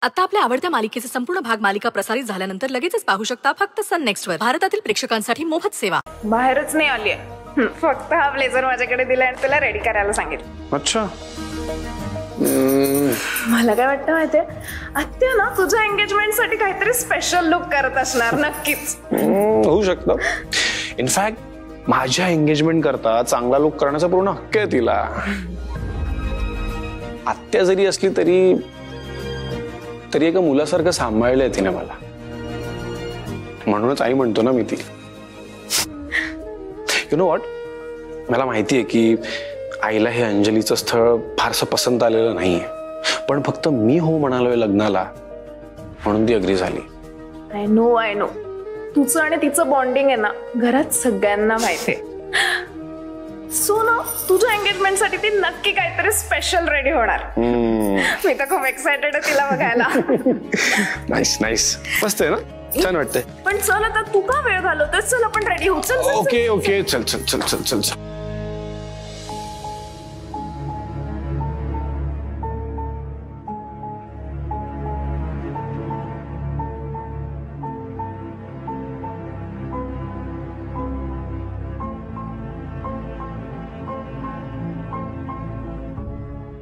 आता आपल्या आवडत्या मालिकेचे संपूर्ण भाग मालिका प्रसारित झाल्यानंतर लगेचच पाहू शकता फक्त सन नेक्स्ट वर. भारतातील प्रेक्षकांसाठी मोफत सेवा. बाहेरच नाही आली आहे, फक्त हा ब्लेझर माझ्याकडे दिलाय आणि तुला रेडी करायला सांगितलं. अच्छा. मला काय वाटतं माहितीये, आत्या ना तुझ्या एंगेजमेंट साठी काहीतरी स्पेशल लुक करत असणार. नक्कीच होऊ शकतं. इनफॅक्ट माझ्या एंगेजमेंट करता चांगला लुक करण्याचा पूर्ण हक्क आहे तिला. आत्या जरी असली तरी एका मुलासारखं सांभाळलंय तिने मला. म्हणूनच आई म्हणतो ना मी ती. यु नो व्हॉट, मला माहितीये की आईला हे अंजलीचं स्थळ फारसं पसंत आलेलं नाहीये, पण फक्त मी हो म्हणालोय लग्नाला म्हणून ती अग्री झाली. आय नो तुझं आणि तिचं बॉन्डिंग आहे ना घरात सगळ्यांना माहितीये. सो ना तुझ्या एंगेजमेंट साठी ती नक्की काहीतरी स्पेशल रेडी होणार. मी तर खूप एक्साइटेड आहे तिला बघायला. नाईस मस्त आहे ना, छान वाटतंय. पण चल आता तू का वेळ घालवतोय, चल आपण रेडी होऊ. चल. ओके चल.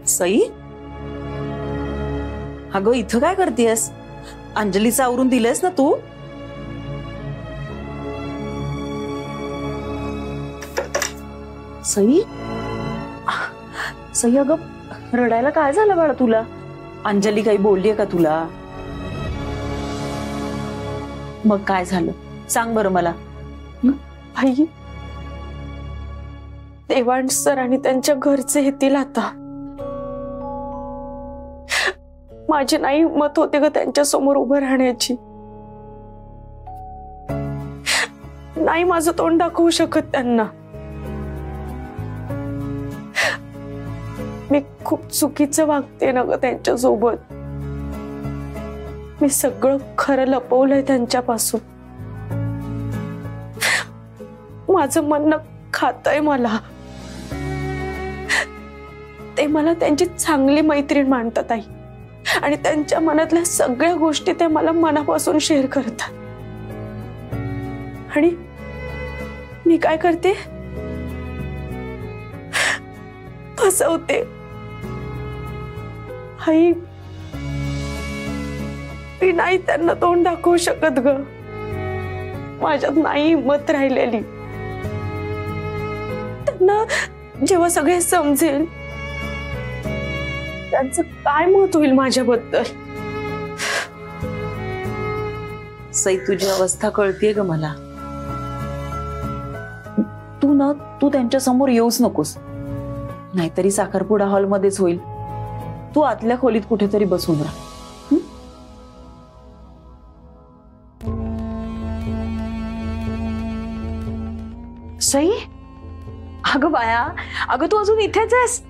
सई, अगं इथं काय करतेस? अंजलीचं आवरून दिलेस ना तू? सई अगं रडायला काय झालं बाळा तुला? अंजली काही बोललीये का तुला? मग काय झालं सांग बरं मला. आई, देवांश सर आणि त्यांच्या घरचे येतील आता. माझी नाही हिंमत होते ग त्यांच्या समोर उभं राहण्याची. नाही माझं तोंड दाखवू शकत त्यांना. मी खूप चुकीचं वागते ना ग त्यांच्या सोबत. मी सगळं खरं लपवलंय त्यांच्यापासून. माझं म्हणणं खातंय मला. ते मला त्यांची चांगली मैत्रीण मानतात आई, आणि त्यांच्या मनातल्या सगळ्या गोष्टी ते मला मनापासून शेअर करतात. आणि मी काय करते, फसवते. आई, मी नाही त्यांना तोंड दाखवू शकत ग. माझ्यात नाही हिंमत राहिलेली. त्यांना जेव्हा सगळे समजेल त्यांचं काय मत होईल माझ्याबद्दल. सई, तुझी अवस्था कळतीये ग मला. तू त्यांच्या समोर येऊच नकोस, नाहीतरी साखरपुडा हॉलमध्येच होईल. तू आतल्या खोलीत कुठेतरी बसून राहा. सई, अगं बाया, अगं तू अजून इथेच आहेस?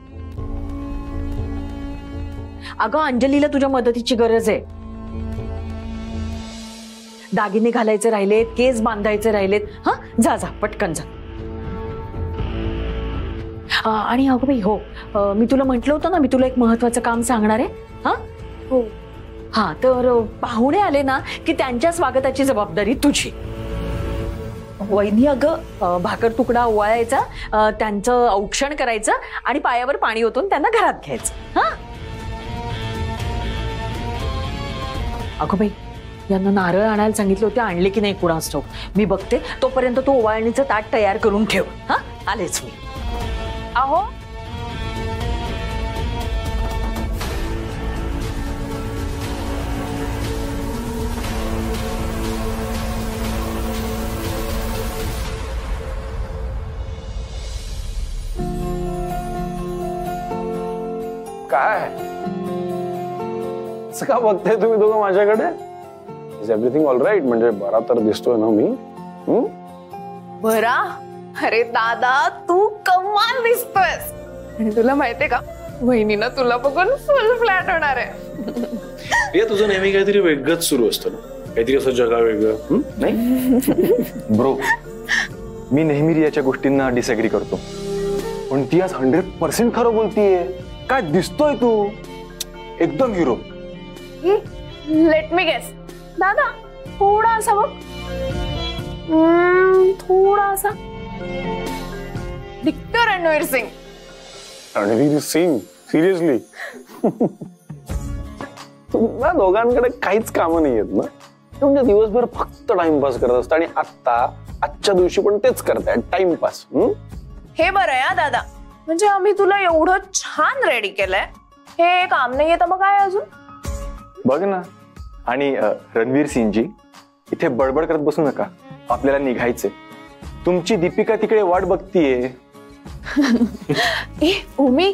अगं अंजलीला तुझ्या मदतीची गरज आहे. दागिने घालायचे राहिलेत, केस बांधायचे राहिलेत. हा, जा पटकन जा. आणि अगं बाई हो, मी तुला म्हटलं होतं ना मी तुला एक महत्वाचं काम सांगणार आहे. हा हो, हा तर पाहुणे आले ना की त्यांच्या स्वागताची जबाबदारी तुझी. वहिनी, अगं भाकर तुकडा ओवाळायचा, त्यांचं औक्षण करायचं आणि पायावर पाणी ओतून त्यांना घरात घ्यायचं. हा अगं बाई, यांना नारळ आणायला सांगितले होते, आणले की नाही कुणास ठाऊक. मी बघते, तोपर्यंत तू ओवाळणीचं ताट तयार करून ठेव. हा, आलेच मी. अहो काय का बघताय तुम्ही दोघं माझ्याकडे? Is everything all right? म्हणजे बरा तर दिसतोय ना मी? बरा? अरे दादा, तू कमाल दिसतोयस. आणि तुला माहितीये का, वहिनीनं तुला बघून फुल फ्लॅट होणार आहे. तुझं नेहमी काहीतरी वेगळंच सुरू असतं ना, काहीतरी असं जगा वेगळं. नाही ब्रो, मी नेहमी रियाच्या गोष्टींना डिसएग्री करतो, पण ती आज 100% खरं बोलतीये. काय दिसतोय तू, एकदम हिरो. Let me guess. दादा थोडा असा बघ, थोडा असा दिखतो रणवीर सिंग. रणवीर सिंग? सिरियसली? तुम्हाला दोघांकडे काहीच कामं नाही आहेत ना? म्हणजे दिवसभर फक्त टाइमपास करत असता आणि आजच्या दिवशी पण तेच करताय, टाइमपास. हे बरं आहे दादा, म्हणजे आम्ही तुला एवढं छान रेडी केलंय, हे काम नाहीये तर मग काय अजून? बघ ना. आणि रणवीर सिंगजी, इथे बडबड करत बसू नका, आपल्याला निघायचंय. तुमची दीपिका तिकडे वाट बघतीये. ए उमी,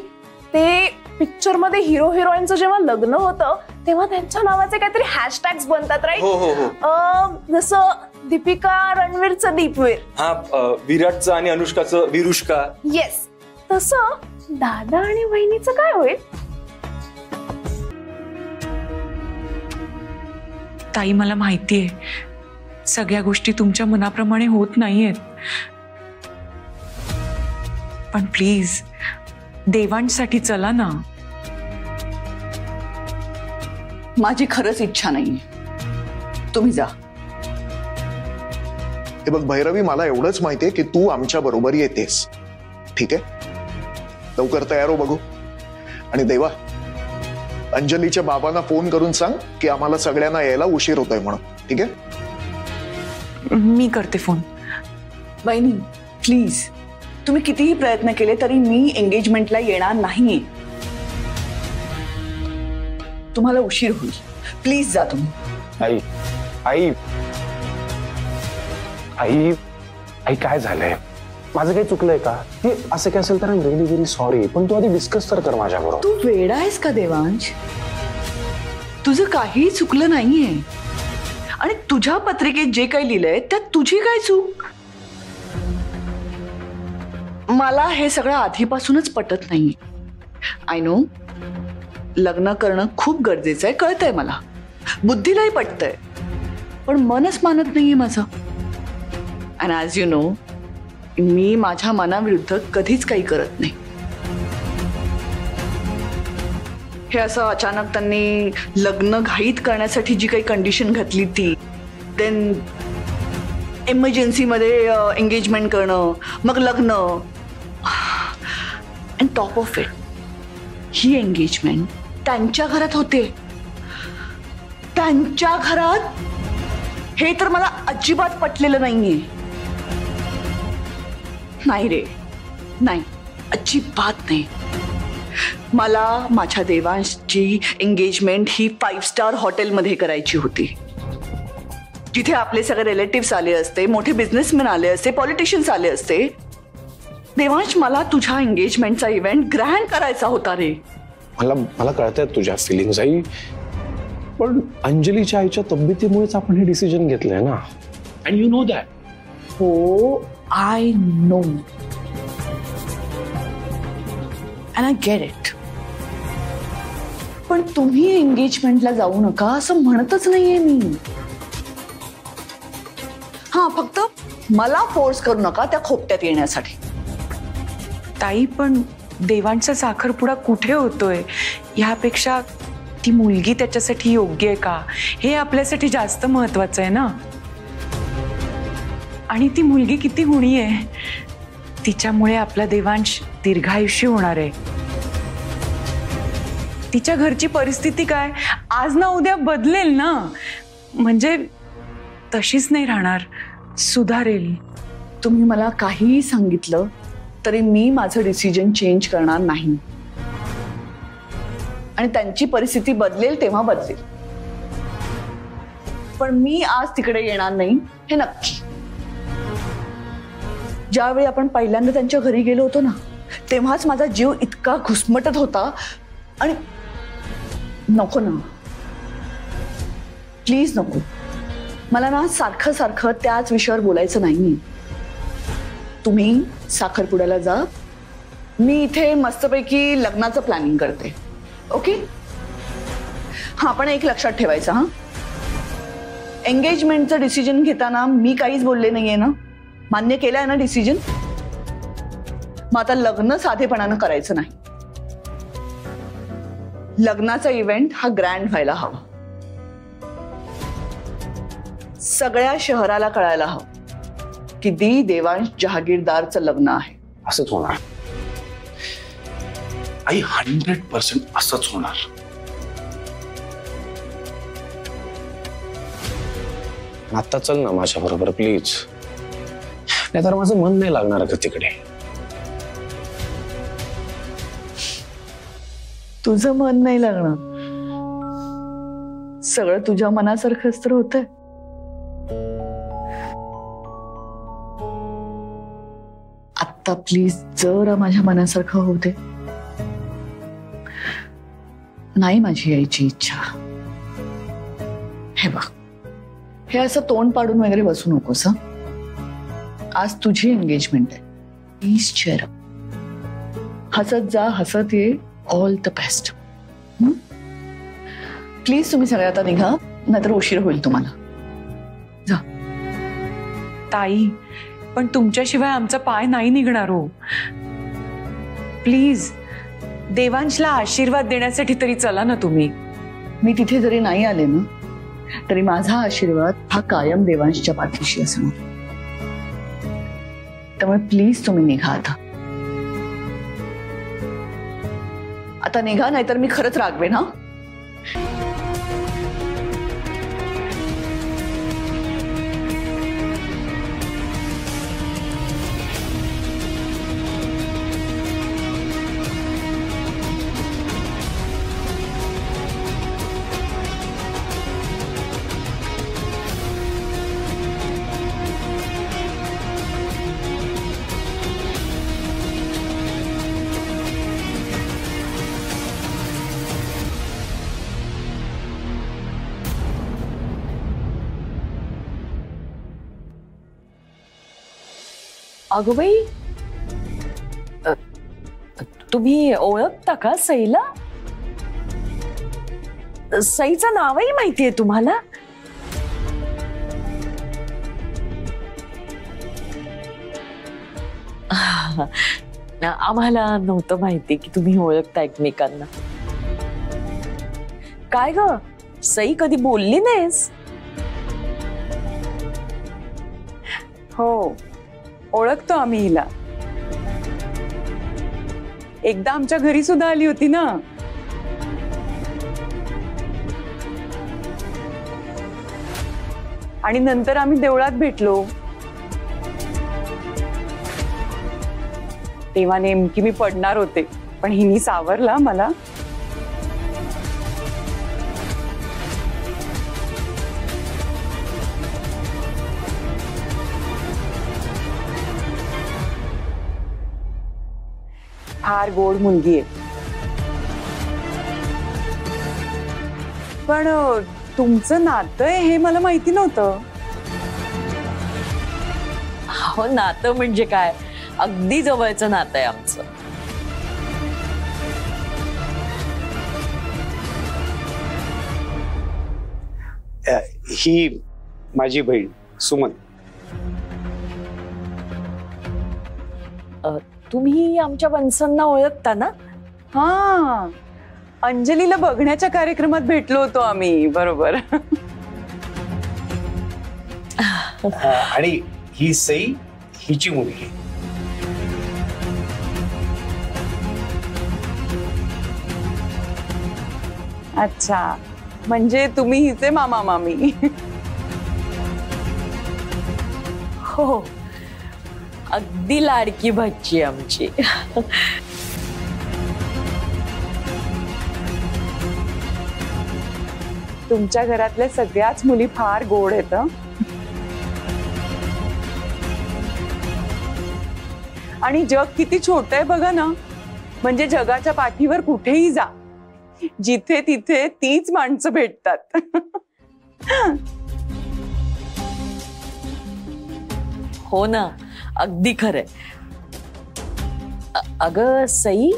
ते पिक्चर मध्ये हिरो हिरोईनचं जेव्हा लग्न होतं तेव्हा त्यांच्या नावाचे काहीतरी हॅशटॅग्स बनतात, राईट? जसं दीपिका रणवीरचं दीपवीर, हा विराटचं आणि अनुष्काचं विरुष्का. येस, तसं दादा आणि वहिनीचं काय होईल? ताई, मला माहितीये सगळ्या गोष्टी तुमच्या मनाप्रमाणे होत नाहीयेत, पण प्लीज देवांसाठी चला ना. माझी खरंच इच्छा नाहीये, तुम्ही जा. हे बघ भैरवी, मला एवढंच माहितीये की तू आमच्या बरोबर येतेस, ठीक आहे? लवकर तयार हो बघू. आणि देवा, अंजलीच्या बाबांना फोन करून सांग की आम्हाला सगळ्यांना यायला उशीर होतोय म्हणून, ठीक आहे? मी करते फोन. वहिनी प्लीज, तुम्ही कितीही प्रयत्न केले तरी मी एंगेजमेंटला येणार नाहीये. तुम्हाला उशीर होईल, प्लीज जा तुम्ही. आई आई आई आई काय झालंय? माझं काही चुकलंय का? हे असं काय असेल तर I am really very sorry, पण तू आधी डिस्कस तर कर माझ्याबरोबर. तू वेडा आहेस का देवांश? तुझं काही चुकलं नाहीये, आणि तुझ्या पत्रिकेत जे काही लिहिलंय त्यात तुझी काय चूक? मला हे सगळं आधीपासूनच पटत नाही. आय नो, लग्न करणं खूप गरजेचं आहे, कळतंय मला, बुद्धीलाही पटतंय, पण मनच मानत नाहीये माझं. अँड ॲज यू नो, मी माझ्या मनाविरुद्ध कधीच काही करत नाही. हे असं अचानक त्यांनी लग्न घाईत करण्यासाठी जी काही कंडिशन घातली ती, देन इमर्जन्सीमध्ये एंगेजमेंट करणं, मग लग्न, and top of it he engagement त्यांच्या घरात होते. त्यांच्या घरात. हे तर मला अजिबात पटलेलं नाहीये. नाही रे, नाही, अजिबात नाही. मला माझ्या देवांशची एंगेजमेंट ही 5 स्टार हॉटेलमध्ये करायची होती, जिथे आपले सगळे रिलेटिव्स आले असते, मोठे बिझनेसमॅन आले असते, पॉलिटिशियन्स आले असते. देवांश, मला तुझ्या एंगेजमेंटचा इव्हेंट ग्रँड करायचा होता रे. मला कळतायत तुझ्या फिलिंग्स आई, पण अंजलीच्या आईच्या तब्येतीमुळेच आपण हे डिसिजन घेतलंय ना, अँड यू नो दॅट. हो, I know, and I get it. पण तुम्ही एंगेजमेंटला जाऊ नका असं म्हणतच नाहीये मी. हा, फक्त मला फोर्स करू नका त्या खोपट्यात येण्यासाठी. ताई, पण देवांचा साखरपुडा कुठे होतोय यापेक्षा ती मुलगी त्याच्यासाठी योग्य आहे का हे आपल्यासाठी जास्त महत्वाचं आहे ना. आणि ती मुलगी किती गुणी आहे, तिच्यामुळे आपला देवांश दीर्घायुष्य होणार आहे. तिच्या घरची परिस्थिती काय आज ना उद्या बदलेल ना, म्हणजे तशीच नाही राहणार, सुधारेल. तुम्ही मला काहीही सांगितलं तरी मी माझं डिसिजन चेंज करणार नाही, आणि त्यांची परिस्थिती बदलेल तेव्हा बदलेल, पण मी आज तिकडे येणार नाही हे नक्की. ज्यावेळी आपण पहिल्यांदा त्यांच्या घरी गेलो होतो ना, तेव्हाच माझा जीव इतका घुसमटत होता. आणि नको ना, प्लीज नको. मला ना सारखं सारखं त्याच विषयावर बोलायचं नाही. तुम्ही साखरपुड्याला जा, मी इथे मस्तपैकी लग्नाचं प्लॅनिंग करते. ओके? हा, पण एक लक्षात ठेवायचं, हा, एंगेजमेंटचं डिसिजन घेताना मी काहीच बोलले नाहीये ना, मान्य केलंय ना डिसिजन. मग आता लग्न साधेपणानं करायचं नाही. लग्नाचा इव्हेंट हा ग्रँड व्हायला हवा. सगळ्या शहराला कळायला हवं की दी देवांश जहागीरदारचं लग्न आहे. असंच होणार आई, 100% असंच होणार. आता चल ना माझ्या बरोबर प्लीज, नाहीतर माझं मन नाही लागणार का तिकडे. तुझं मन नाही लागणार, सगळं तुझ्या मनासारखंच तर होतंय. आता प्लीज जरा माझ्या मनासारखं होऊ दे. नाही माझी यायची इच्छा. हे बघ, हे असं तोंड पाडून वगैरे बसू नकोस. आज तुझी एंगेजमेंट आहे, प्लीज चेअर अप. हसत जा, हसत ये. All the best. प्लीज तुम्ही सगळे आता निघा, नाहीतर उशीर होईल तुम्हाला. जा. ताई, पण तुमच्याशिवाय आमचा पाय नाही निघणार हो. प्लीज देवांशला आशीर्वाद देण्यासाठी तरी चला ना तुम्ही. मी तिथे जरी नाही आले ना, तरी माझा आशीर्वाद हा कायम देवांशच्या पाठीशी असणार. त्यामुळे प्लीज तुम्ही निघा आता. आता निघा, नाहीतर मी खरंच रागवेन. हा, अगं बाई, तुम्ही ओळखता का सईला? सईचं नावही माहितीये तुम्हाला? आम्हाला नव्हतं माहिती की तुम्ही ओळखता एकमेकांना. काय ग, सई कधी बोलली नाहीस? हो, ओळखतो आम्ही हिला. एकदा आमच्या घरी सुद्धा आली होती ना. आणि नंतर आम्ही देवळात भेटलो. तेव्हा नेमकी मी पडणार होते, पण हिनी सावरला मला. फार गोड मुलगी आहे. पण तुमचं नातं आहे हे मला माहिती नव्हतं. हो, नातं म्हणजे काय, अगदी जवळचं नातं आहे आमचं. ही माझी बहीण सुमन. तुम्ही आमच्या वंसांना ओळखता ना? हा, अंजलीला बघण्याच्या कार्यक्रमात भेटलो होतो आम्ही. बरोबर. आणि ही सई हिची मुलगी. अच्छा, म्हणजे तुम्ही हिचे मामा मामी. हो, अगदी लाडकी भाची आमची. तुमच्या घरातल्या सगळ्याच मुली फार गोड आहेत. आणि जग किती छोट आहे बघा ना. म्हणजे जगाच्या पाठीवर कुठेही जा, जिथे तिथे तीच माणसं भेटतात. हो ना, अगदी खरंय. अगं सई,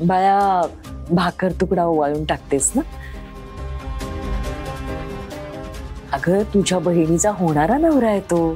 बाळा भाकर तुकडा ओवाळून टाकतेस ना? अगं तुझ्या बहिणीचा होणारा नवरा आहे तो.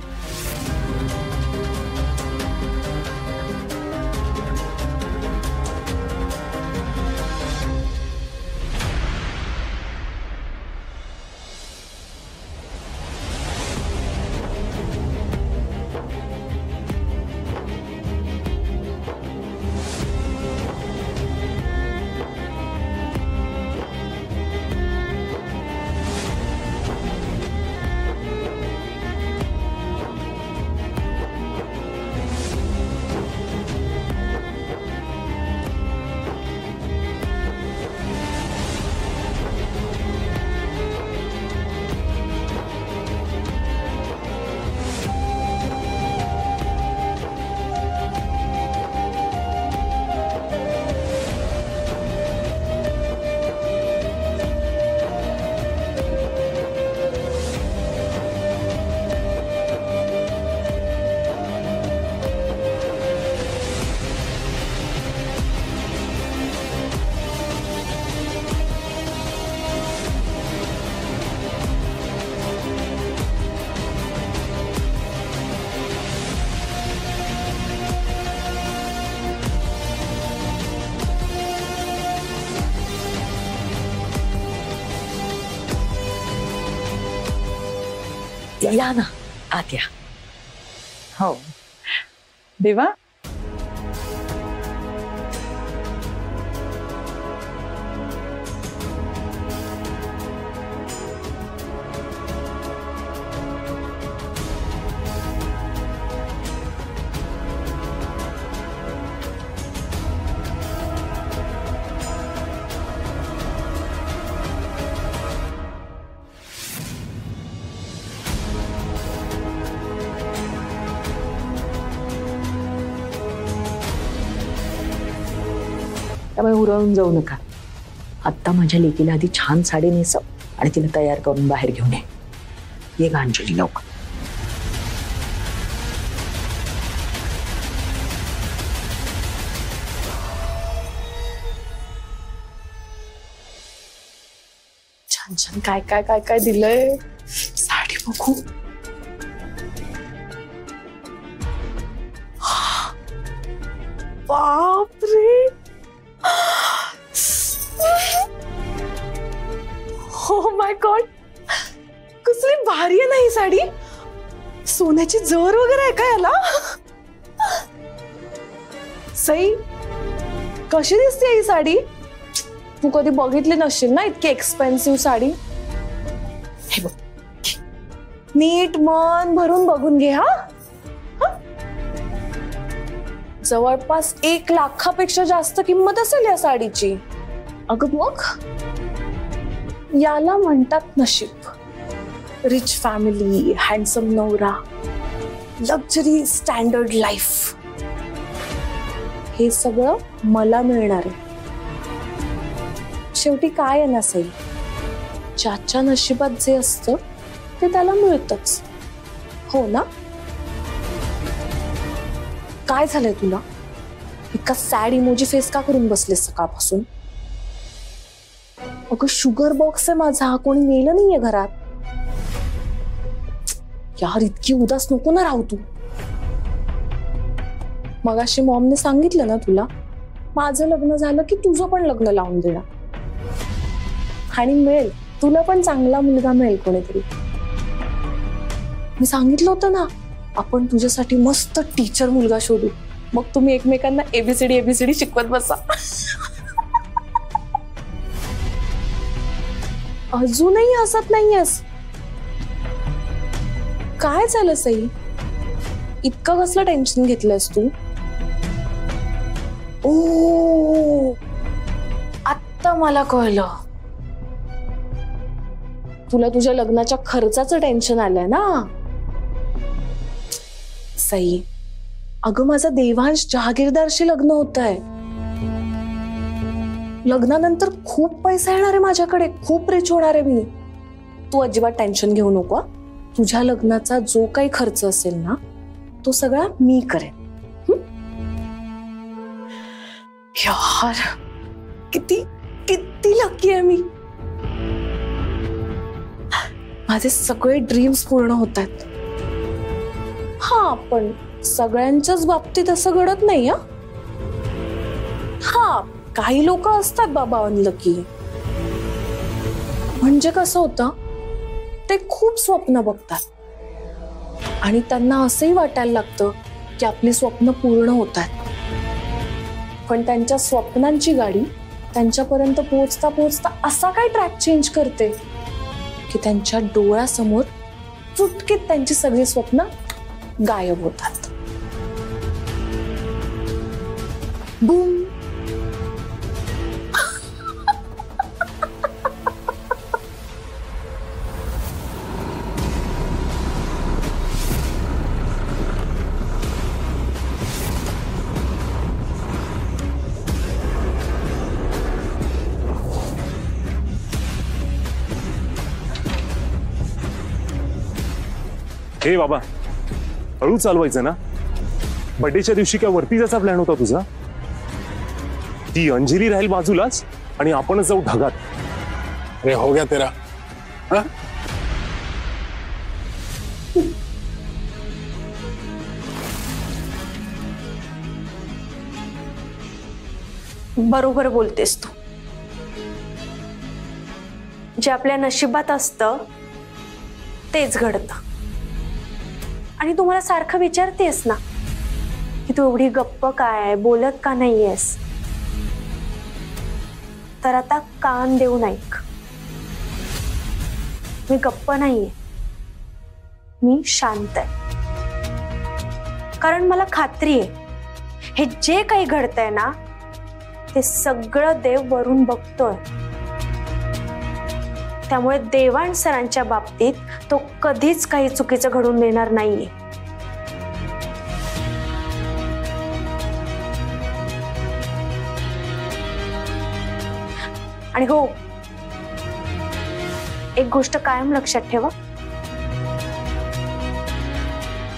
या ना आत या. हो देवा. त्यामुळे हुरळून जाऊ नका. आत्ता माझ्या लेकीला आधी छान साडी नेसव आणि तिला तयार करून बाहेर घेऊन ये गा अंजली लवकर. छान छान काय काय काय काय दिलंय. साडी बघू. बापरे. हो माय गॉड. कसली भारी आहे ना ही साडी. सोन्याची जर वगैरे आहे का याला. सई कशी दिसते ही साडी. तू कधी बघितली नसशील ना इतकी एक्सपेन्सिव्ह साडी. हे बघ नीट मन भरून बघून घे. हा जवळपास 1 लाखापेक्षा जास्त किंमत असेल या साडीची. अगं बघ याला म्हणतात नशीब. रिच फॅमिली, हँडसम नवरा, लक्झरी, स्टँडर्ड लाईफ, हे सगळं मला मिळणार आहे. शेवटी काय आहे ना सई, ज्याच्या नशिबात जे असतं ते त्याला मिळतच. हो ना. काय झालंय तुला. इतका सॅड इमोजी फेस का करून बसलेस सकाळपासून. अगं शुगर बॉक्स आहे माझा. कोणी नेलं नाहीये घरात. यार इतकी उदास नको ना राहू तू. मगाशी मॉमने सांगितलं ना तुला, माझं लग्न झालं की तुझं पण लग्न लावून देणार. आणि मिळेल तुला पण चांगला मुलगा मिळेल कोणीतरी. मी सांगितलं होतं ना आपण तुझ्यासाठी मस्त टीचर मुलगा शोधू. मग तुम्ही एकमेकांना एबीसीडी शिकवत बसा. अजूनही हसत नाहीयेस. काय झालं सई. इतकं कसलं टेन्शन घेतलंयस तू. ओ आत्ता मला कळलं. तुला तुझ्या लग्नाच्या खर्चाचं टेन्शन आलंय ना. सई अगं माझा देवांश जहागीरदारशी लग्न होत आहे. लग्नानंतर खूप पैसा येणार आहे माझ्याकडे. खूप रिच होणार आहे मी. तू अजिबात टेन्शन घेऊ नको. तुझ्या लग्नाचा जो काही खर्च असेल ना तो सगळा मी करेन. यार किती किती लकी आहे मी. माझे सगळे ड्रीम्स पूर्ण होत आहेत. हा पण सगळ्यांच्याच बाबतीत असं घडत नाही. हा काही लोक असतात बाबा अनलकी. म्हणजे कसं होतं ते खूप स्वप्न बघतात आणि त्यांना असंही वाटायला लागतं की आपली स्वप्न पूर्ण होतात. पण त्यांच्या स्वप्नांची गाडी त्यांच्यापर्यंत पोहोचता पोहोचता असा काय ट्रॅक चेंज करते की त्यांच्या डोळ्यासमोर चुटकीत त्यांची सगळी स्वप्न गायब होतात. बूम. हे बाबा हळू चालवायचं ना. बर्थडेच्या दिवशी काय वरती जायचा प्लॅन होता तुझा. ती अंजली राहील बाजूलाच आणि आपणच जाऊ ढगात. अरे हो गया तेरा. हा बरोबर बोलतेस तू. जे आपल्या नशिबात असतं तेच घडतं. आणि तू मला सारखं विचारतेस ना की तू एवढी गप्प काय, बोलत का नाहीयेस, तर आता कान देऊन ऐक. मी गप्प नाहीये, मी शांत आहे. कारण मला खात्री आहे हे जे काही घडतंय ना ते सगळं देव वरून बघतोय. त्यामुळे देवाण सरांच्या बाबतीत तो कधीच काही चुकीचं घडून देणार नाहीये. आणि हो, एक गोष्ट कायम लक्षात ठेवा,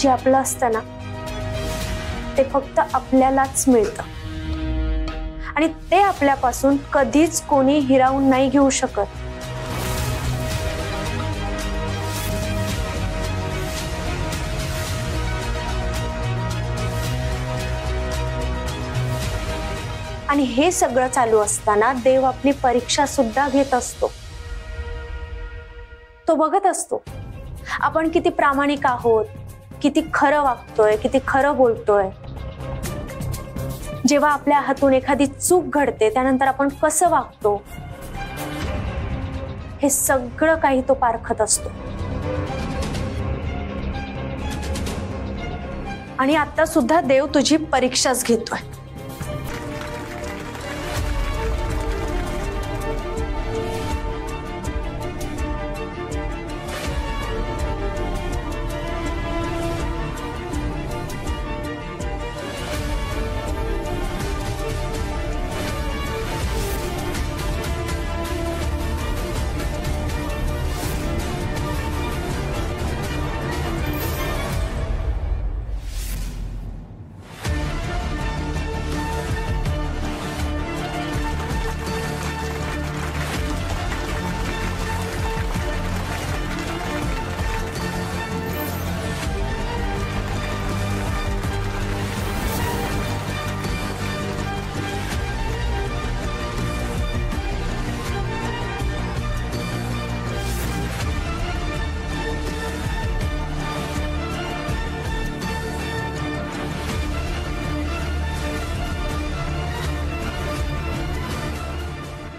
जे आपलं असतं ना ते फक्त आपल्यालाच मिळतं आणि ते आपल्यापासून कधीच कोणी हिरावून नाही घेऊ शकत. आणि हे सगळं चालू असताना देव आपली परीक्षा सुद्धा घेत असतो. तो बघत असतो आपण किती प्रामाणिक आहोत, किती खरं वागतोय, किती खरं बोलतोय. जेव्हा आपल्या हातून एखादी चूक घडते त्यानंतर आपण कसं वागतो हे सगळं काही तो पारखत असतो. आणि आता सुद्धा देव तुझी परीक्षाच घेतोय.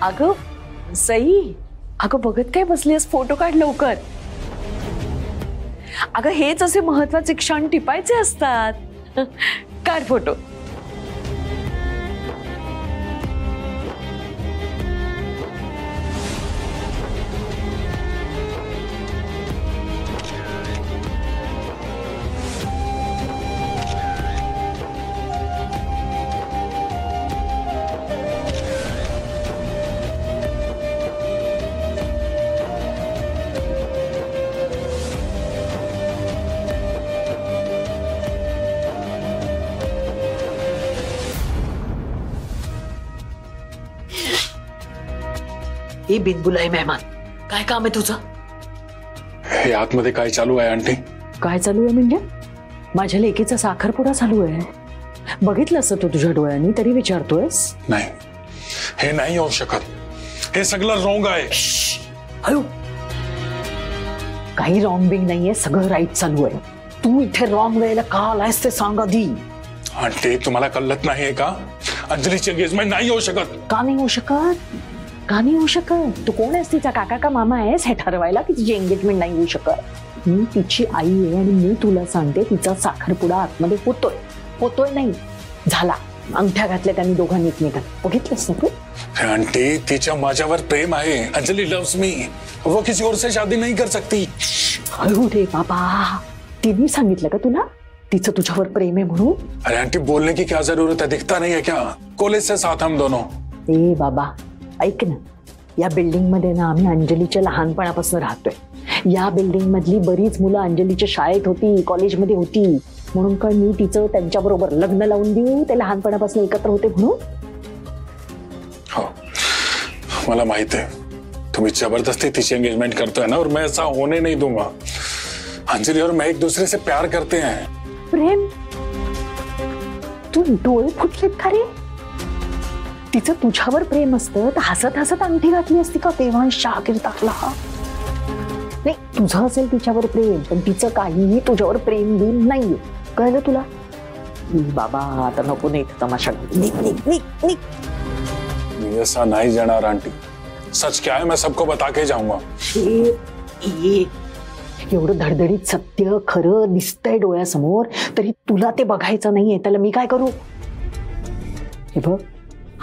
अगं सई, अगं बघत काय बसलीस, फोटो काढ लवकर. अगं हेच असे महत्वाचे क्षण टिपायचे असतात. काढ फोटो. ए बिनबुलाए मेहमान, काय काम आहे तुझं? हे आतमध्ये काय चालू आहे आंटी? काय चालू आहे म्हणजे? माझ्या लेकीचा साखरपुडा चालू आहे. बघितलं असं तू तुझ्या डोळ्यांनी तरी विचारतोयस? नाही, हे नाही होऊ शकत. हे सगळं रॉंग आहे. हळू. काही रॉंग बिंग नाहीये, सगळं राईट चालू आहे. तू इथे रॉंग वेळेला का आलायस ते सांग आधी. आंटी तुम्हाला कळत नाहीये का? अंजलीची एंगेजमेंट नाही होऊ शकत. का नाही होऊ शकत? का नाही होऊ शकत? तू कोण आहेस? तिचा काका का मामा आहेस हे ठरवायला की तिची एंगेजमेंट नाही होऊ शकत? मी तिची आई आहे आणि मी तुला सांगते तिचा साखरपुडा आतमध्ये होतोय नाही झाला. अंगठ्या घातल्या त्यांनी दोघांनी एकमेकांना. बघितलंस ना तू? आंटी तिच्या माझ्यावर प्रेम आहे. अंजली लव्स मी, वो किसी और से शादी नहीं कर सकती. हळू रे बाबा, तिने सांगितलं का तुला तिचं तुझ्यावर प्रेम आहे म्हणून? अरे आंटी बोलने की क्या जरूरत है, दिखता नहीं है क्या? कॉलेज से साथ हम दोनों. ए बाबा ऐक ना, या बिल्डिंग मध्ये ना आम्ही अंजलीच्या लहानपणापासून राहतोय. या बिल्डिंग मधली बरीच मुलं अंजलीच्या शाळेत होती, कॉलेजमध्ये होती. म्हणून काय मी तिचं त्यांच्या बरोबर लग्न लावून देऊ? ते लहानपणापासून एकत्र होते म्हणून? हो मला माहित है, तुम्ही जबरदस्ती तिची एंगेजमेंट करतोय ना, और मैं ऐसा होने नहीं दूंगा. अंजलि और मैं एक दूसरे से प्यार करते हैं. प्रेम? तू डोळे फुटलेत का रे? तिचं तुझ्यावर प्रेम असतं तर हसत हसत अंगठी घातली असती का देवांशच्या आकीर्तातला? नाही तुझं असेल तिच्यावर प्रेम, पण तिचं काहीही तुझ्यावर प्रेम बिम नाहीये, कळलं तुला? बाबा आता नको नाही तमाशा, निक निक निक निक. मैं ऐसा नहीं जाणार आंटी, सच क्या है मैं सबको बता के जाऊंगा. एवढं धडधडीत सत्य खरं दिसतंय डोळ्यासमोर, तरी तुला ते बघायचं नाहीये, त्याला मी काय करू? हे बघ,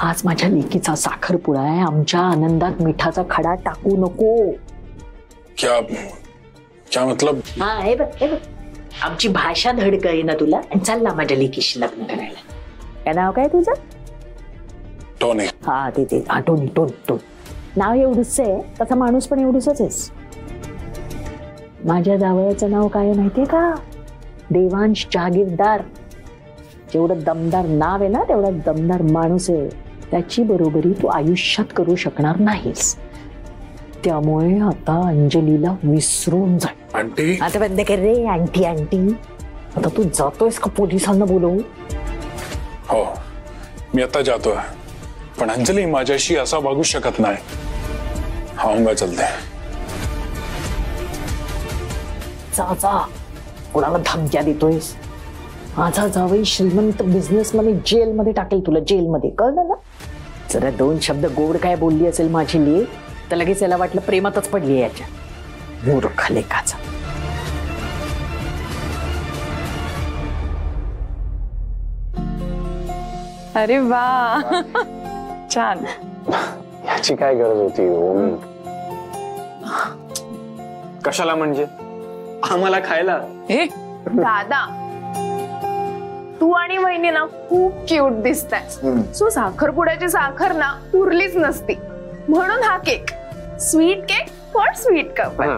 आज माझ्या लेकीचा साखरपुडा आहे, आमच्या आनंदात मिठाचा खडा टाकू नको. क्या क्या मतलब? हा हे बघ हे बघ, आमची भाषा धडक आहे ना तुला, आणि चाल ना माझ्या लेकीशी लग्न करायला. काय नाव काय तुझं? टोनी. हा ते हा टोनी टोनी टोनी. नाव एवढंच आहे, तसा माणूस पण एवढंच आहेस. माझ्या जावयाचं नाव काय माहितीये का? देवांश जागीरदार. जेवढं दमदार नाव आहे ना, तेवढा दमदार माणूस आहे. त्याची बरोबरी तू आयुष्यात करू शकणार नाहीस. त्यामुळे आता अंजलीला विसरून जा. आंटी आता बंद कर रे आंटी आंटी. आता तू जातोयस का पोलिसांना बोलवू? हो, मी आता जातोय, पण अंजली माझ्याशी असा वागू शकत नाही. आऊंगा चलते. जा जा, कोणाला धमक्या देतोयस? माझा जावई श्रीमंत बिझनेसमध्ये जेलमध्ये टाकेल तुला, जेलमध्ये, कळलं ना? जरा दोन शब्द गोड काय बोलली असेल माझी लेक, तर लगेच याला वाटलं प्रेमातच पडली याच्या. मूर्ख लेकाचा. अरे वा, छान. याची काय गरज होती हो? कशाला म्हणजे? आम्हाला खायला. दादा, तू आणि वहिनी ना खूप क्यूट दिसताय. सो साखरपुड्याची साखर ना उरलीच नसती, म्हणून हा cake, sweet cake for sweet couple.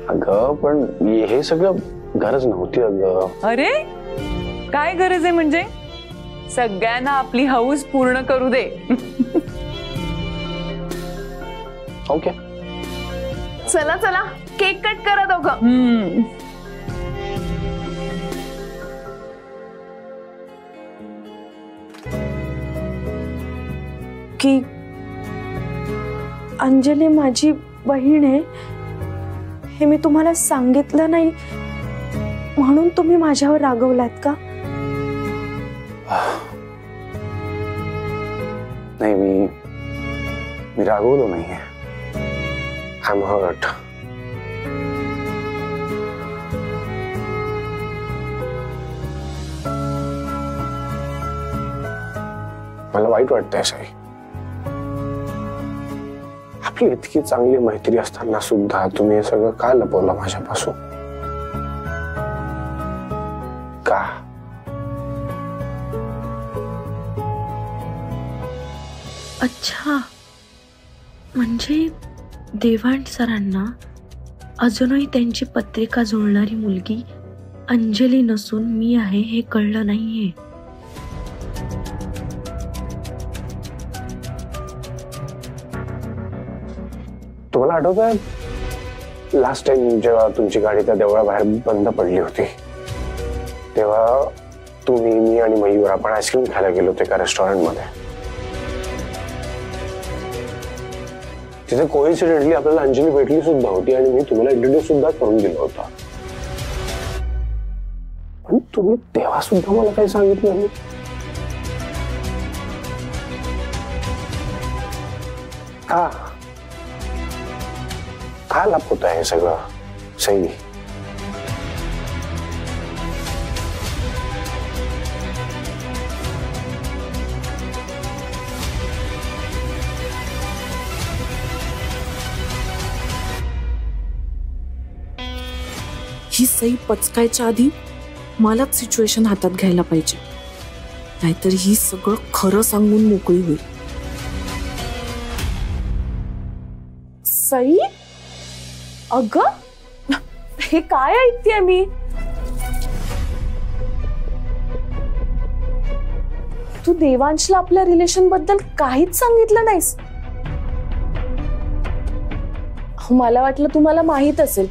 अगं पण हे सगळं गरज नव्हती अगं. अरे काय गरज आहे म्हणजे? सगळ्यांना आपली हौस पूर्ण करू दे. ओके, चला चला, केक कट करा दोघं. की अंजली माझी बहीण आहे हे मी तुम्हाला सांगितलं नाही, म्हणून तुम्ही माझ्यावर रागवलात का? नाही, मी रागवलो नाहीये. I am hurt. मला वाईट वाटतंय साई. आपली इतकी चांगली मैत्री असताना सुद्धा तुम्ही हे सगळं का लपवलं माझ्यापासून? का? अच्छा, म्हणजे देवांश सरांना अजूनही त्यांची पत्रिका जुळणारी मुलगी अंजली नसून मी आहे हे कळलं नाहीये. तुम्हाला आठवतंय लास्ट टाइम जेव्हा तुमची गाडी त्या देवळाबाहेर बंद पडली होती, तेव्हा तुम्ही, मी आणि मयूर आपण आईस्क्रीम खायला गेलो होते एका रेस्टॉरंट मध्ये. तिथे कोइन्सिडेंटली आपल्याला अंजली भेटली सुद्धा होती आणि मी तुम्हाला इंट्रोड्यूस सुद्धा करून दिलं होतं. पण तुम्ही तेव्हा सुद्धा मला काही सांगितलं नाही. का लपवत आहे सगळं सई? ही सई पचकायच्या आधी मलाच सिच्युएशन हातात घ्यायला पाहिजे, नाहीतर ही सगळं खरं सांगून मोकळी होईल. सई, अगं हे काय ऐकतेय मी? तू देवांशला आपल्या रिलेशन बद्दल काहीच सांगितलं नाहीस. मला वाटलं तुम्हाला माहित असेल,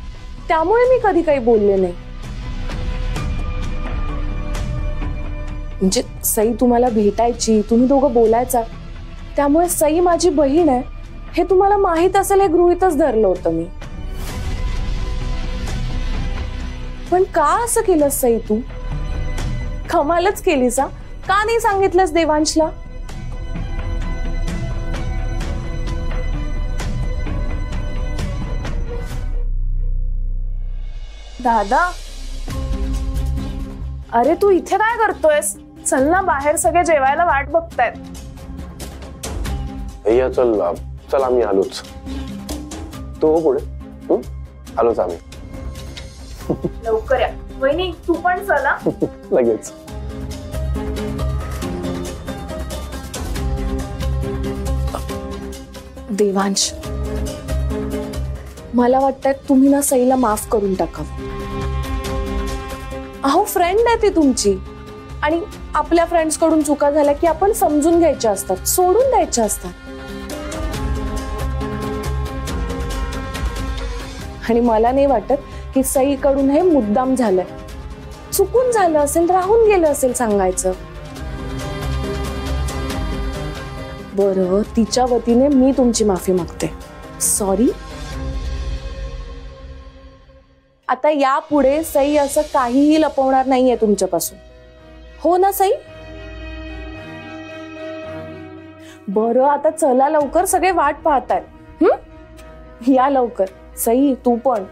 त्यामुळे मी कधी काही बोलले नाही. म्हणजे सई तुम्हाला भेटायची, तुम्ही दोघं बोलायचा, त्यामुळे सई माझी बहीण आहे हे तुम्हाला माहित असेल हे गृहीतच धरलं होतं मी. पण का असं केलंस सई तू? कमालच केलीस. का नाही सांगितलंस देवांशला? दादा, अरे तू इथे काय करतोयस? चल ना बाहेर, सगळे जेवायला वाट बघतायत. भैया चल चल, आम्ही आलोच. तू हो पुढे. आलोच आम्ही. लवकर या. वहिनी तू पण चला. लगेच. देवांश, मला वाटतंय तुम्ही ना सईला माफ करून टाकावं. अहो फ्रेंड आहे ती तुमची, आणि आपल्या फ्रेंड्स कडून चुका झाल्या की आपण समजून घ्यायच्या असतात, सोडून द्यायच्या असतात. आणि मला नाही वाटत की सईकडून हे मुद्दाम झालंय. चुकून झालं असेल, राहून गेलं असेल सांगायचं. बरं, तिच्या वतीने मी तुमची माफी मागते. सॉरी. आता यापुढे सई असं काहीही लपवणार नाहीये तुमच्यापासून. हो ना सई? बरं, आता चला लवकर, सगळे वाट पाहतायत. या लवकर. सई तू पण.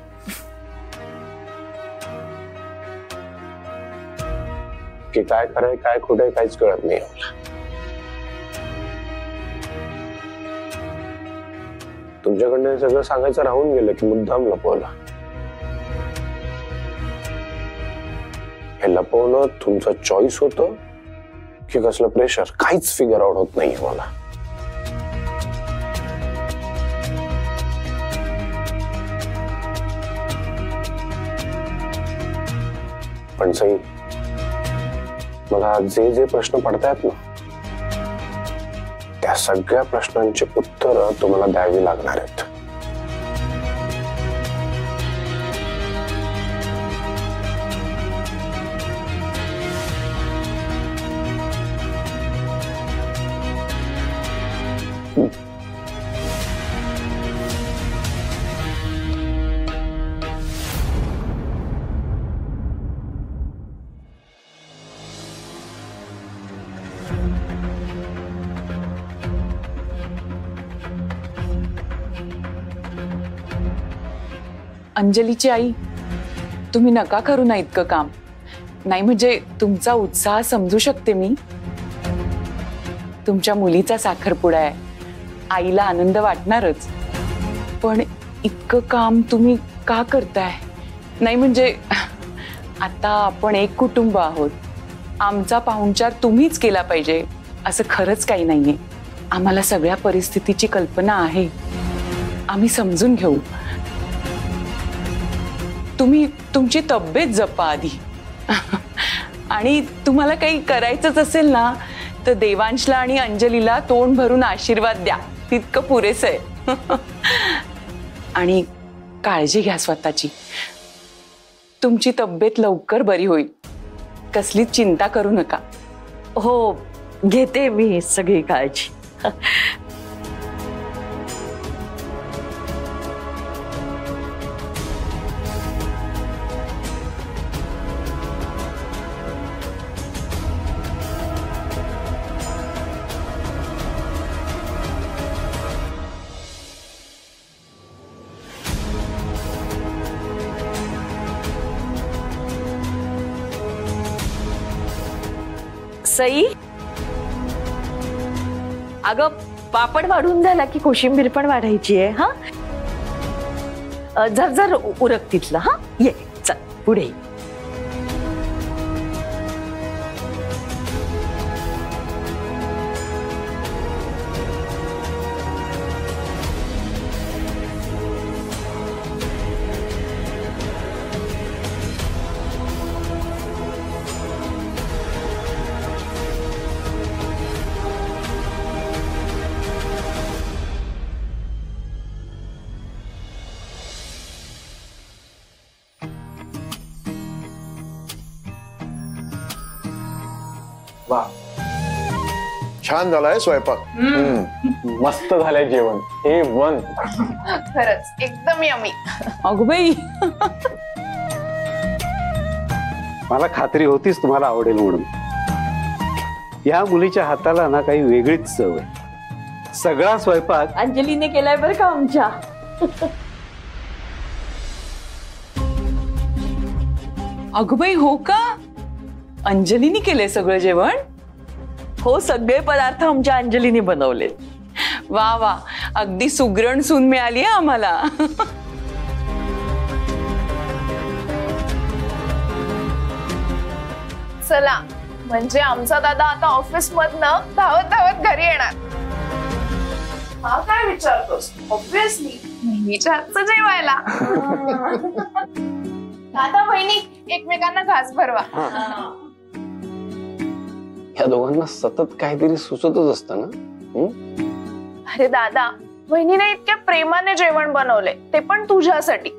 की काय खरंय काय खोटंय काहीच कळत नाही. तुमच्याकडनं हे सगळं सांगायचं राहून गेलं की मुद्दाम लपवलं. हे लपवणं तुमचं चॉईस होतं की कसलं प्रेशर, काहीच फिगर आउट होत नाहीये मला. पण सई, मला जे जे प्रश्न पडतायत ना, त्या सगळ्या प्रश्नांची उत्तरं तुम्हाला द्यावी लागणार आहेत. अंजलीची आई, तुम्ही नका करू ना इतकं काम. नाही म्हणजे तुमचा उत्साह समजू शकते मी. तुमच्या मुलीचा साखरपुडा आहे, आईला आनंद वाटणारच. पण इतकं काम तुम्ही का करताय? नाही म्हणजे आता आपण एक कुटुंब आहोत. आमचा पाहुणचार तुम्हीच केला पाहिजे असं खरंच काही नाहीये. आम्हाला सगळ्या परिस्थितीची कल्पना आहे, आम्ही समजून घेऊ. तुम्ही तुमची तब्येत जपा आधी. आणि तुम्हाला काही करायचंच असेल ना तर देवांशला आणि अंजलीला तोंड भरून आशीर्वाद द्या, तितकं पुरेसं आहे. आणि काळजी घ्या स्वतःची. तुमची तब्येत लवकर बरी होईल, कसलीच चिंता करू नका. हो, घेते मी सगळी काळजी. सई, अगं पापड वाढून झाला की कोशिंबीर पण वाढायची आहे. हा, जर जर उरक तिथलं. हा, ये चल पुढे. वा, छान झालाय स्वयंपाक. मस्त झालंय जेवण, A1. खरंच एकदम यमी. अगं बाई, मला खात्री होतीच तुम्हाला आवडेल म्हणून. या मुलीच्या हाताला ना काही वेगळीच चव आहे. सगळा स्वयंपाक अंजलीने केलाय बरं का आमच्या. अगं बाई, हो का? अंजलीने केलंय सगळं जेवण? हो, सगळे पदार्थ आमच्या अंजलीने बनवले. वा वा, अगदी सुगरण सून मिळाली आहे आम्हाला. चला, म्हणजे आमचा दादा आता ऑफिस मधनं धावत धावत घरी येणार. हा काय विचारतोस? ऑब्विसली नेहमीच्या हातचं जेवायला. दादा बहिणी एकमेकांना घास भरवा. या दोघांना सतत काहीतरी सुचतच असतं ना. अरे दादा, बहिणीने इतक्या प्रेमाने जेवण बनवले, ते पण तुझ्यासाठी.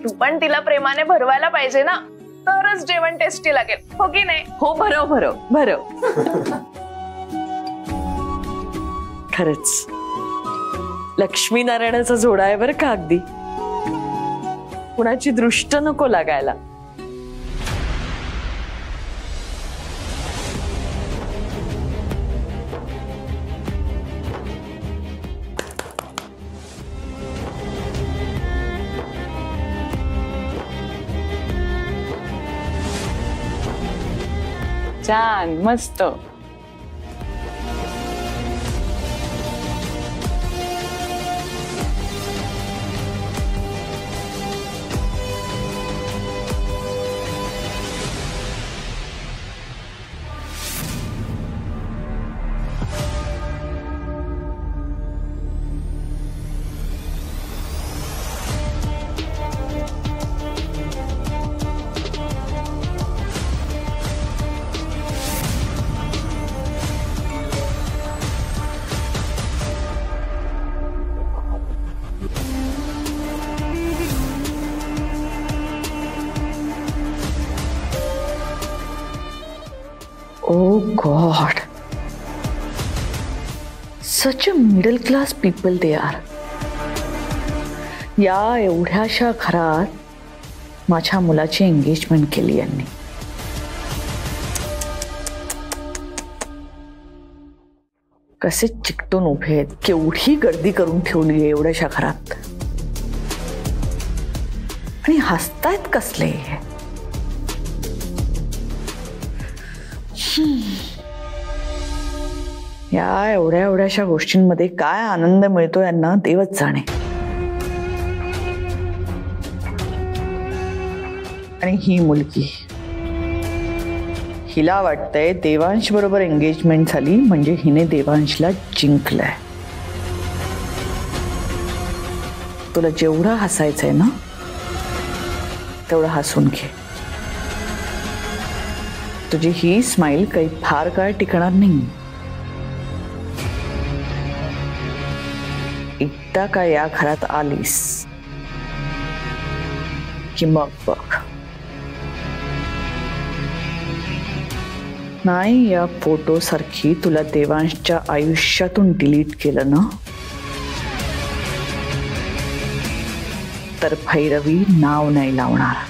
तू पण तिला प्रेमाने भरवायला पाहिजे ना, तरच जेवण टेस्टी लागेल, हो की नाही? हो, भरव. खरंच लक्ष्मीनारायणाचा जोडा आहे बरं का. अगदी कुणाची दृष्ट नको लागायला. छान, मस्त. Oh God, such a middle class people they are. या एवढ्याशा घरात माझ्या मुलाची एंगेजमेंट केली यांनी. कसे चिकटून उभे आहेत, केवढी गर्दी करून ठेवली आहे एवढ्याशा घरात. आणि हसतायत कसले. या एवढ्याशा गोष्टींमध्ये काय आनंद मिळतो यांना देवच जाणे. आणि ही मुलगी, हिला वाटतंय देवांश बरोबर एंगेजमेंट झाली म्हणजे हिने देवांशला जिंकलंय. तुला जेवढं हसायचंय ना तेवढं हसून घे. तुझी ही स्माइल काही फार काळ टिकणार नाही. एकदा का या घरात आलीस की मग बघ. नाही या फोटो सारखी तुला देवांशच्या आयुष्यातून डिलीट केलं ना तर भैरवी नाव नाही लावणार.